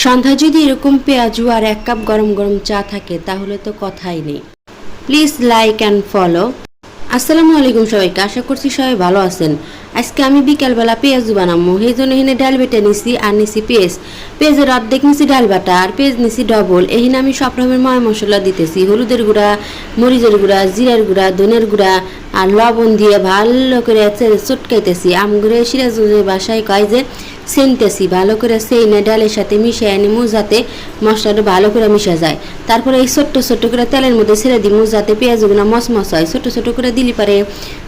সন্ধ্যায় যদি এরকম পেঁয়াজু আর 1 কাপ গরম গরম চা থাকে তাহলে তো কথাই নেই। Please like and follow. আসসালামু আলাইকুম সবাইকে, আশা করছি সবাই ভালো আছেন। আজকে আমি বিকালবেলা পেঁয়াজু বানাবো, সেই জন্য এখানে ডাল বেটে নিছি আর নিছি পেঁয়াজের অর্ধেক নিছি ডাল বাটা আর পেঁয়াজ নিছি ডবল। এখানে আমি সব রকমের ময় মশলা দিতেছি, হলুদের গুঁড়া, মরিচের গুঁড়া, জিরার গুঁড়া, ধনের গুঁড়া আর লবণ দিয়ে ভালো করে চটকাইতেছি। আমগুড়ে সিরাজগঞ্জের বাসায় কয় যে সেনতেছি, ভালো করে সেইনে ডালের সাথে মিশিয়ে নিমু যাতে মশলাটা ভালো করে মিশে যায়। তারপরে এই ছোট্ট ছোট্ট করে তেলের মধ্যে ছেড়ে দিমু যাতে পেঁয়াজগুলো মচমচ হয়। ছোট ছোট করে দিলি পারে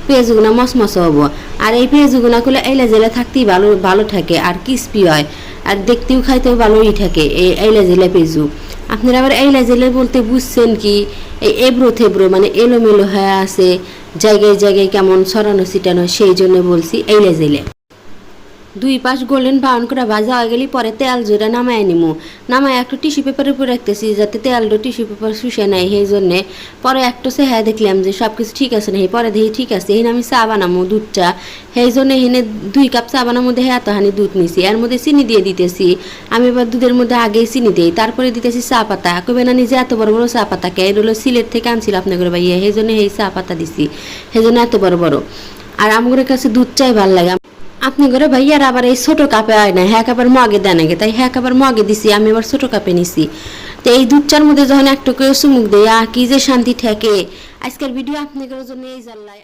পেঁয়াজগুলো মচমচ হবো। আর এই পেঁয়াজগুলো করলে এলে জেলে থাকতেই ভালো ভালো থাকে আর ক্রিস্পি হয় আর দেখতেও খাইতেও ভালোই থাকে এই এলে জেলে পেঁয়াজু। আপনারা আবার এলে জেলে বলতে বুঝছেন কি, এই এবড়ো থেবড়ো মানে এলোমেলো হয়ে আছে, জায়গায় জায়গায় কেমন ছড়ানো ছিটানো, সেই জন্য বলছি এলে জেলে। 2 পাশ গোল্ডেন ব্রাউন করে ভাজা হয়ে গেলে পরে তেল জোরে নামায় নিমু। নামায় একটু টিস্যু পেপারের উপর রাখতেছি যাতে তেলটা টিস্যু পেপার শুষে নেয়। সেই জন্যে পরে একটু হ্যাঁ দেখলাম যে সব কিছু ঠিক আছে না, পরে দেখি ঠিক আছে। এখানে আমি চা বানাবো দুধ চা, সেই জন্য এখানে 2 কাপ চা বানার মধ্যে এতখানি দুধ নিছি। এর মধ্যে চিনি দিয়ে দিতেছি। আমি এবার দুধের মধ্যে আগেই চিনি দিই, তারপরে দিতেছি চা পাতা। কবে না নিজে এত বড় বড় চা পাতা কে হলো সিলেট থেকে আনছিল আপনাদের ভাইয়া, সেই জন্য এই চা পাতা দিছি, সেই জন্য এত বড় বড়। আর আমার কাছে দুধ চাই ভালো লাগে। আপনি করে ভাইয়ার আবার এই ছোটো কাপে হয় না, হ্যাঁ আবার মগে দেন আগে, তাই হ্যাঁ আবার মগে দিছি, আমি আবার ছোটো কাপে নিছি। তো এই দুধ চার মধ্যে যখন একটু করে চুমুক দেয় কি যে শান্তি ঠেকে। আজকের ভিডিও আপনাদের জন্য এই জানলাই।